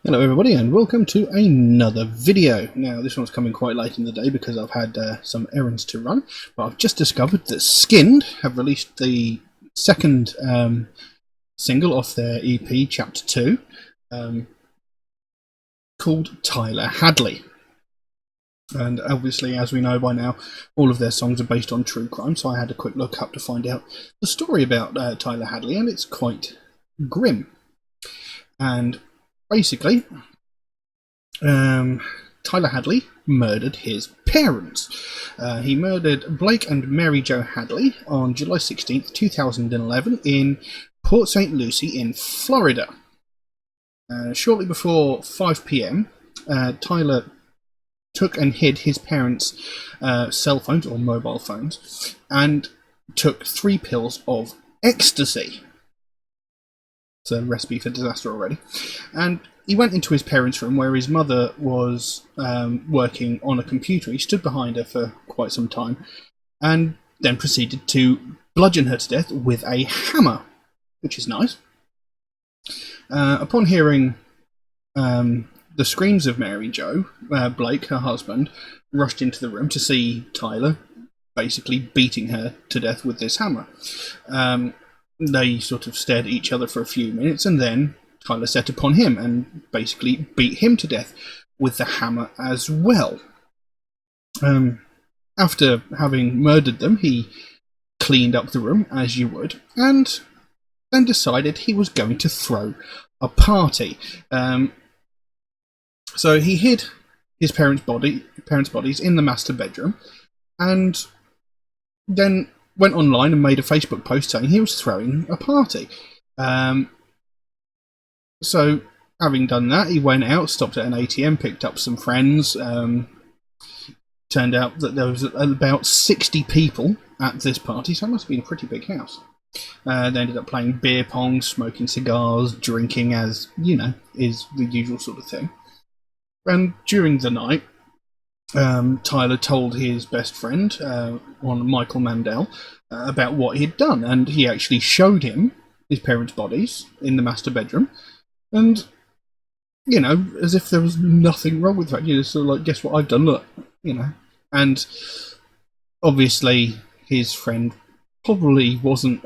Hello everybody and welcome to another video. Now this one's coming quite late in the day because I've had some errands to run, but I've just discovered that Skynd have released the second single off their EP Chapter 2 called Tyler Hadley. And obviously, as we know by now, all of their songs are based on true crime, so I had a quick look up to find out the story about Tyler Hadley, and it's quite grim. And basically, Tyler Hadley murdered his parents. He murdered Blake and Mary Jo Hadley on July 16th, 2011 in Port St. Lucie in Florida. Shortly before 5 PM, Tyler took and hid his parents' cell phones or mobile phones and took 3 pills of ecstasy. It's a recipe for disaster already. And he went into his parents' room where his mother was working on a computer. He stood behind her for quite some time and then proceeded to bludgeon her to death with a hammer, which is nice. Upon hearing the screams of Mary Jo, Blake, her husband, rushed into the room to see Tyler basically beating her to death with this hammer. They sort of stared at each other for a few minutes, and then Tyler set upon him and basically beat him to death with the hammer as well. After having murdered them, he cleaned up the room, as you would, and then decided he was going to throw a party. So he hid his parents' bodies in the master bedroom, and then went online and made a Facebook post saying he was throwing a party. So, having done that, he went out, stopped at an ATM, picked up some friends. Turned out that there was about 60 people at this party, so it must have been a pretty big house. They ended up playing beer pong, smoking cigars, drinking, as, you know, is the usual sort of thing. And during the night, Tyler told his best friend, one Michael Mandel, about what he'd done, and he actually showed him his parents' bodies in the master bedroom, and, you know, as if there was nothing wrong with that. You know, sort of like, guess what I've done, look, you know. And obviously his friend probably wasn't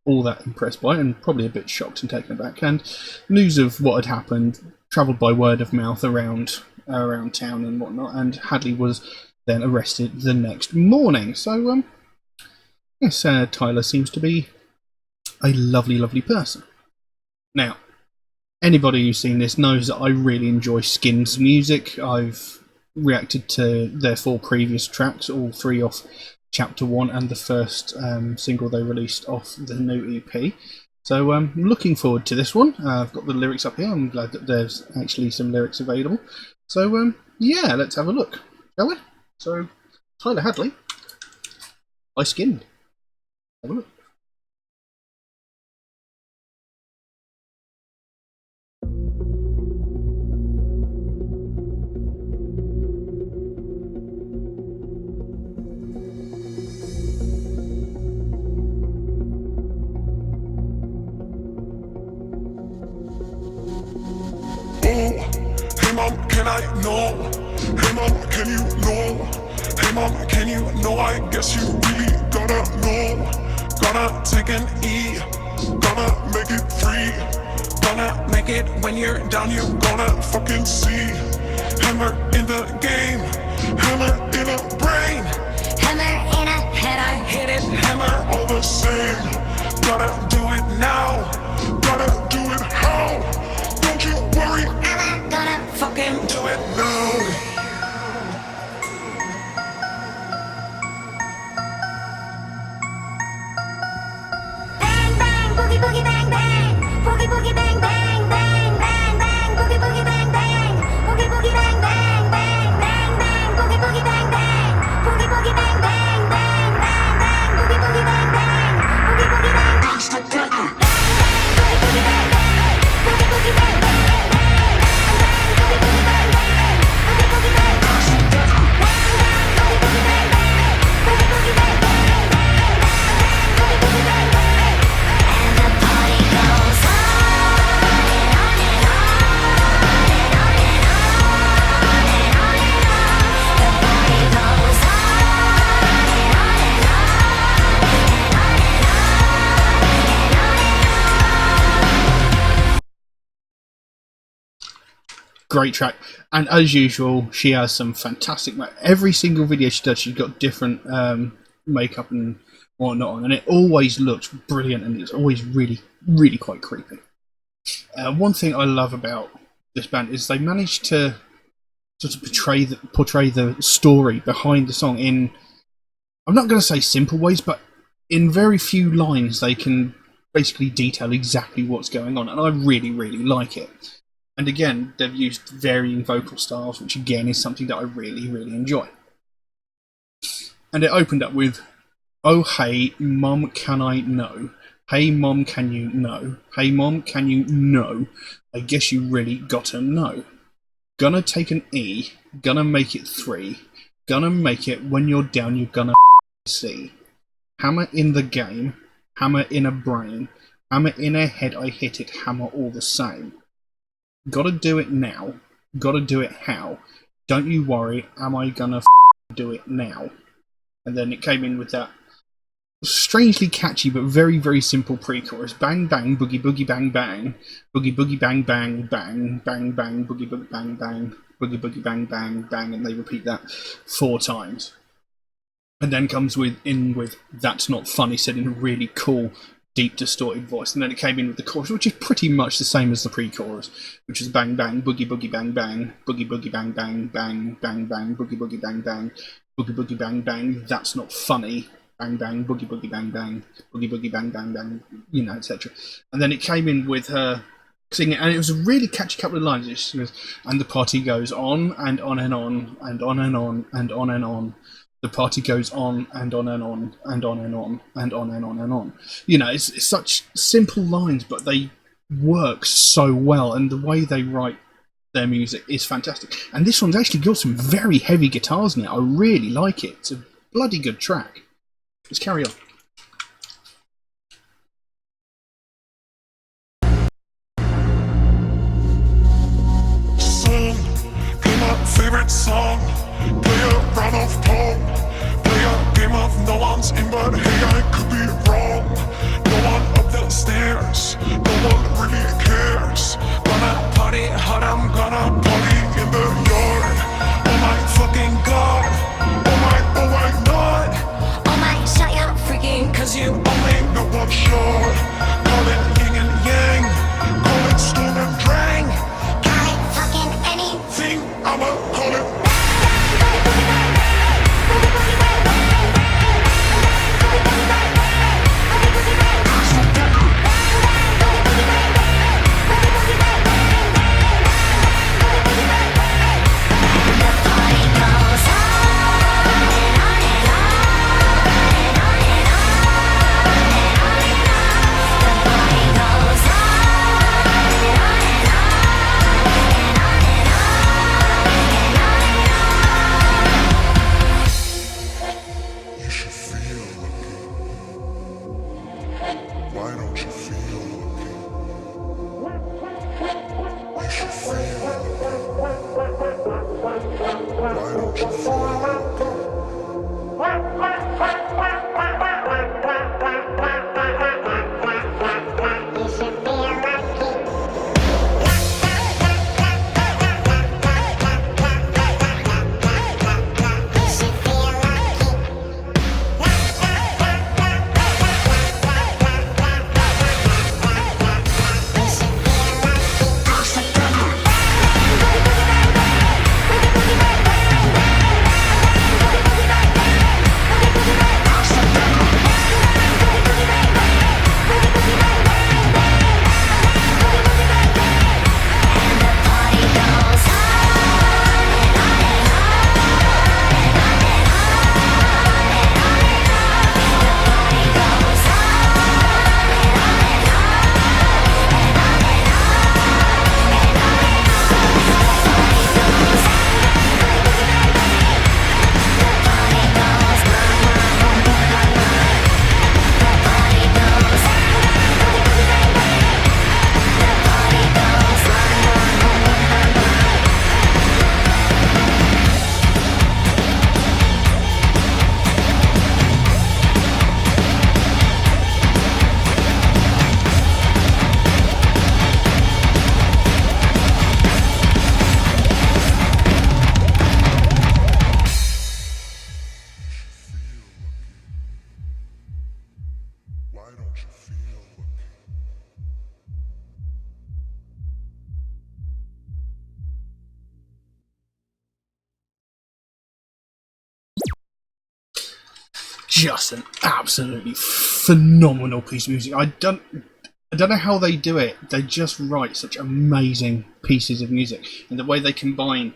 all that impressed by it, and probably a bit shocked and taken aback, and news of what had happened travelled by word of mouth around town and whatnot, and Hadley was then arrested the next morning. So, yes, Tyler seems to be a lovely, lovely person. Now, anybody who's seen this knows that I really enjoy Skynd's music. I've reacted to their 4 previous tracks, all 3 off Chapter 1 and the first single they released off the new EP. So I'm looking forward to this one. I've got the lyrics up here. I'm glad that there's actually some lyrics available. So yeah, let's have a look, shall we? So, Tyler Hadley by Skynd. Have a look. Hey mom, can I know? Hey mom, can you know? Hey mom, can you know? I guess you really gotta know. Gonna take an E, gonna make it free. Gonna make it when you're down, you gonna fucking see. Hammer in the game, hammer in a brain. Hammer in a head, I hit it. Hammer all the same. Gotta do it now, gotta do it how. Don't you worry, I'm gonna fucking do it now. bang bang, boogie boogie bang bang, boogie boogie bang bang bang bang bang, boogie boogie bang bang, boogie boogie bang bang bang bang bang, boogie boogie bang bang, boogie boogie bang bang bang bang bang, boogie boogie bang bang, boogie boogie great track. And as usual, she has some fantastic. Every single video she does, she's got different makeup and whatnot on, and it always looks brilliant, and it's always really, really quite creepy. One thing I love about this band is they managed to sort of portray the story behind the song in, I'm not going to say simple ways, but in very few lines they can basically detail exactly what's going on, and I really, really like it. And again, they've used varying vocal styles, which again is something that I really, really enjoy. And it opened up with, "Oh hey, Mum, can I know? Hey Mum, can you know? Hey Mum, can you know? I guess you really gotta know. Gonna take an E, gonna make it 3. Gonna make it when you're down, you're gonna see. Hammer in the game, hammer in a brain, hammer in a head, I hit it, hammer all the same. Gotta do it now, gotta do it how. Don't you worry, am I gonna do it now?" And then it came in with that strangely catchy but very, very simple pre-chorus. Bang bang, boogie boogie bang bang, boogie boogie bang bang bang, bang bang, boogie boogie bang bang, boogie boogie bang bang bang, and they repeat that 4 times. And then comes with "That's Not Funny," said in a really cool, deep, distorted voice. And then it came in with the chorus, which is pretty much the same as the pre-chorus, which is bang bang, boogie boogie bang bang, boogie boogie bang bang bang, bang bang, boogie boogie bang bang, boogie boogie bang bang, that's not funny, bang bang, boogie boogie bang bang, boogie boogie bang bang bang, you know, etc. And then it came in with her singing, and it was a really catchy couple of lines. She goes, "And the party goes on and on and on and on and on and on and on. The party goes on and on and on and on and on and on and on and on." You know, it's such simple lines, but they work so well, and the way they write their music is fantastic. And this one's actually got some very heavy guitars in it. I really like it. It's a bloody good track. Let's carry on. Sing, play my favorite song. Play a round of pong. Play a game of no one's in, but hey, I could be wrong. No one up the stairs, no one really cares. Gonna party hard, I'm gonna party in the yard. Oh my fucking god. Oh my god. Oh my, shut your freaking. Cause you only know one shot. Call it yin and yang. Call it storm and drang. Call it fucking anything. I'ma call it. just an absolutely phenomenal piece of music. I don't know how they do it. They just write such amazing pieces of music, and the way they combine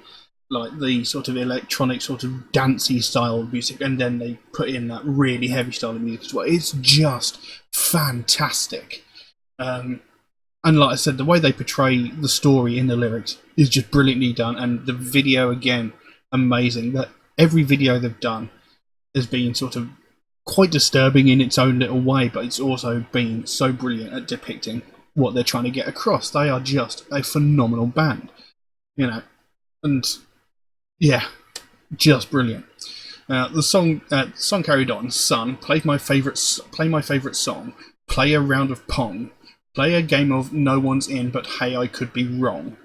like the sort of electronic, sort of dancey style of music, and then they put in that really heavy style of music as well. It's just fantastic. And like I said, the way they portray the story in the lyrics is just brilliantly done, and the video, again, amazing. That every video they've done has been sort of quite disturbing in its own little way, but it's also been so brilliant at depicting what they're trying to get across. They are just a phenomenal band, you know, and yeah, just brilliant. The song carried on. Son, play my favourite song. Play a round of Pong. Play a game of no one's in, but hey, I could be wrong.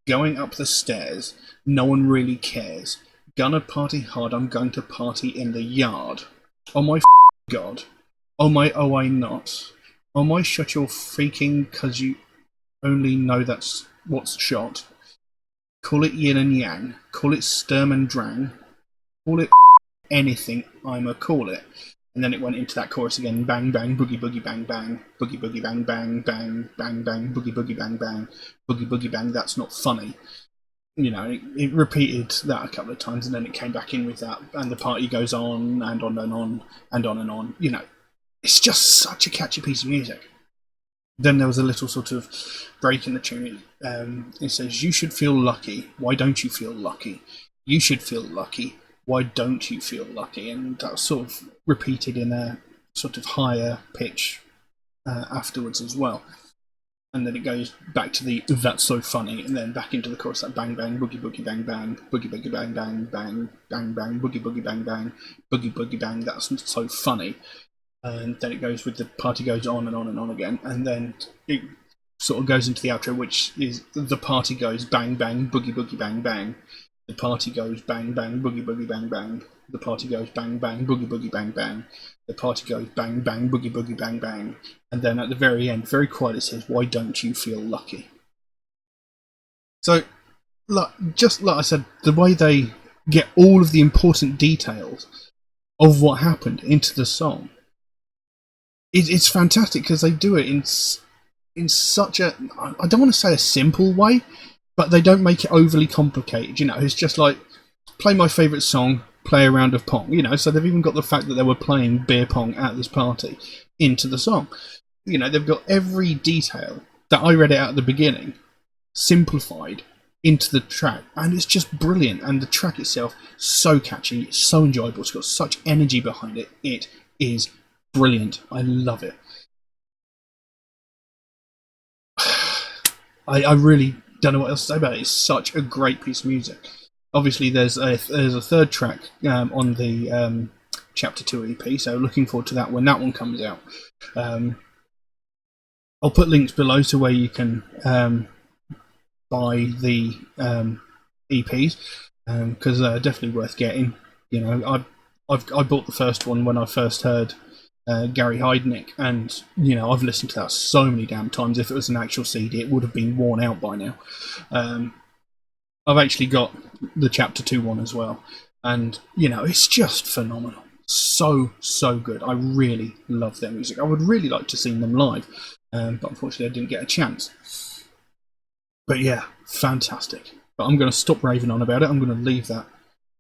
Going up the stairs. No one really cares. Gonna party hard. I'm going to party in the yard. Oh my god. Oh my, oh I not. Oh my, shut your freaking, 'cause you only know that's what's shot. Call it yin and yang. Call it Sturm and Drang. Call it anything, I'ma call it. And then it went into that chorus again. Bang, bang, boogie, boogie, bang, bang. Boogie, boogie, bang, bang, bang, bang, bang. Boogie, boogie, bang, bang. Boogie, boogie, bang, that's not funny. You know, it repeated that a couple of times, and then it came back in with that, and the party goes on, and on and on, and on and on. You know, it's just such a catchy piece of music. Then there was a little sort of break in the tune. It says, you should feel lucky. Why don't you feel lucky? You should feel lucky. Why don't you feel lucky? And that was sort of repeated in a sort of higher pitch afterwards as well. And then it goes back to the that's so funny, and then back into the chorus, that bang bang, boogie boogie bang bang, boogie boogie bang bang, bang bang bang, boogie boogie bang bang, boogie boogie bang, that's so funny. And then it goes with the party goes on and on and on again, and then it sort of goes into the outro, which is the party goes bang bang, boogie boogie bang bang. The party goes bang bang, boogie boogie bang bang. The party goes bang bang, boogie boogie bang bang. The party goes bang bang, boogie boogie bang bang. And then at the very end, very quiet, it says, why don't you feel lucky? So, just like I said, the way they get all of the important details of what happened into the song, it's fantastic, because they do it in such a, I don't want to say a simple way, but they don't make it overly complicated. You know, it's just like, play my favourite song, play a round of Pong. You know, so they've even got the fact that they were playing beer pong at this party into the song. You know, they've got every detail that I read it out at the beginning simplified into the track, and it's just brilliant. And the track itself, so catchy, so enjoyable. It's got such energy behind it. It is brilliant. I love it. I really don't know what else to say about it. It's such a great piece of music. Obviously, there's a third track on the Chapter 2 EP, so looking forward to that when that one comes out. I'll put links below to where you can buy the EPs, because they're definitely worth getting. You know, I bought the first one when I first heard Gary Heidnick, and you know, I've listened to that so many damn times. If it was an actual CD, it would have been worn out by now. I've actually got the Chapter 2 one as well, and you know, it's just phenomenal. So good. I really love their music. I would really like to see them live, but unfortunately I didn't get a chance. But yeah, fantastic. But I'm going to stop raving on about it. I'm going to leave that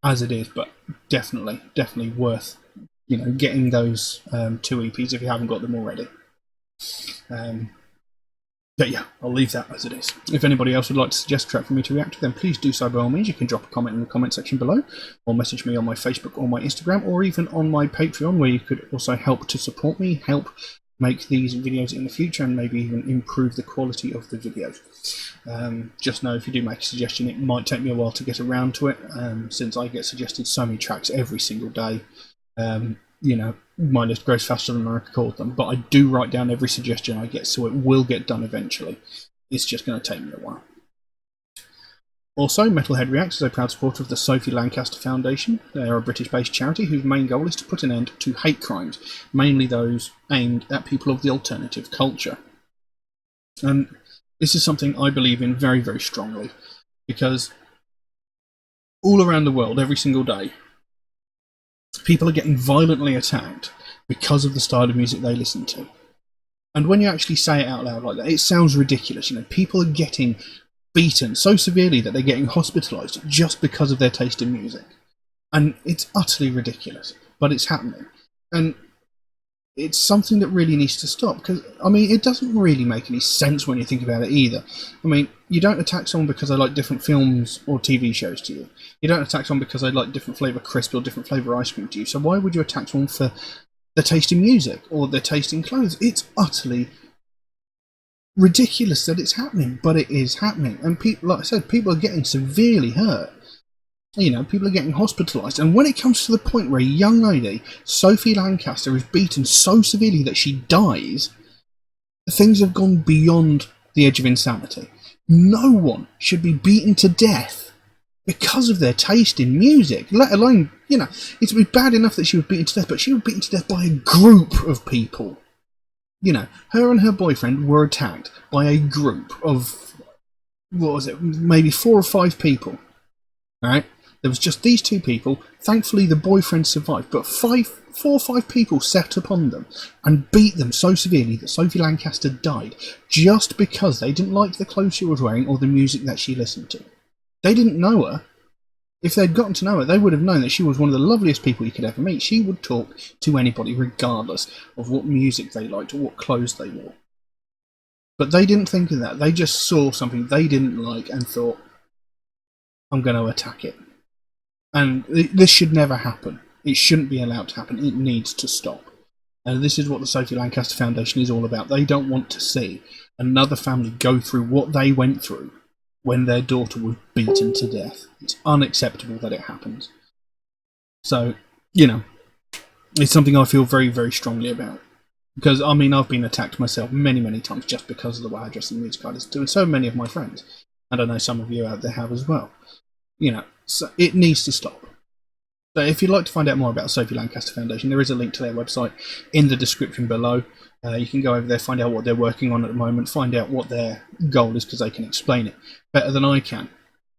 as it is, but definitely worth, you know, getting those 2 EPs if you haven't got them already. But yeah, I'll leave that as it is. If anybody else would like to suggest a track for me to react to, then please do so by all means. You can drop a comment in the comment section below, or message me on my Facebook or my Instagram, or even on my Patreon, where you could also help to support me, help make these videos in the future, and maybe even improve the quality of the videos. Just know if you do make a suggestion, it might take me a while to get around to it, since I get suggested so many tracks every single day. You know, my list grows faster than I record them, but I do write down every suggestion I get, so it will get done eventually. It's just going to take me a while. Also, MetalHead Reacts is a proud supporter of the Sophie Lancaster Foundation. They are a British-based charity whose main goal is to put an end to hate crimes, mainly those aimed at people of the alternative culture. And this is something I believe in very, very strongly, because all around the world, every single day, People are getting violently attacked because of the style of music they listen to. And when you actually say it out loud like that, it sounds ridiculous. You know, people are getting beaten so severely that they're getting hospitalised just because of their taste in music. And it's utterly ridiculous, but it's happening. And it's something that really needs to stop, because, I mean, it doesn't really make any sense when you think about it either. I mean, you don't attack someone because they like different films or TV shows to you. You don't attack someone because they like different flavour crisps or different flavour ice cream to you. So why would you attack someone for their taste in music or their taste in clothes? It's utterly ridiculous that it's happening, but it is happening. And people, like I said, people are getting severely hurt. You know, people are getting hospitalised. And when it comes to the point where a young lady, Sophie Lancaster, is beaten so severely that she dies, things have gone beyond the edge of insanity. No one should be beaten to death because of their taste in music, let alone, you know, it's bad enough that she was beaten to death, but she was beaten to death by a group of people. You know, her and her boyfriend were attacked by a group of, what was it, maybe 4 or 5 people. Alright? There was just these 2 people. Thankfully, the boyfriend survived, but 4 or 5 people set upon them and beat them so severely that Sophie Lancaster died just because they didn't like the clothes she was wearing or the music that she listened to. They didn't know her. If they'd gotten to know her, they would have known that she was one of the loveliest people you could ever meet. She would talk to anybody regardless of what music they liked or what clothes they wore. But they didn't think of that. They just saw something they didn't like and thought, I'm going to attack it. And this should never happen. It shouldn't be allowed to happen. It needs to stop. And this is what the Sophie Lancaster Foundation is all about. They don't want to see another family go through what they went through when their daughter was beaten to death. It's unacceptable that it happens. So, you know, it's something I feel very, very strongly about. Because, I mean, I've been attacked myself many, many times just because of the way I dress in the music I listen to, and so many of my friends. And I know some of you out there have as well. You know, so it needs to stop. So if you'd like to find out more about the Sophie Lancaster Foundation, there is a link to their website in the description below. You can go over there, find out what they're working on at the moment, find out what their goal is, because they can explain it better than I can.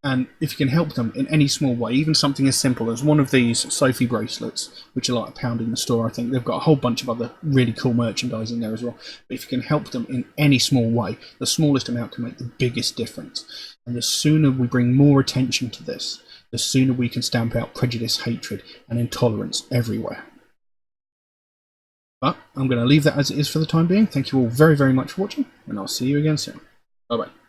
And if you can help them in any small way, even something as simple as one of these Sophie bracelets, which are like £1 in the store, I think they've got a whole bunch of other really cool merchandise in there as well. But if you can help them in any small way, the smallest amount can make the biggest difference. And the sooner we bring more attention to this, the sooner we can stamp out prejudice, hatred, and intolerance everywhere. But I'm going to leave that as it is for the time being. Thank you all very, very much for watching, and I'll see you again soon. Bye-bye.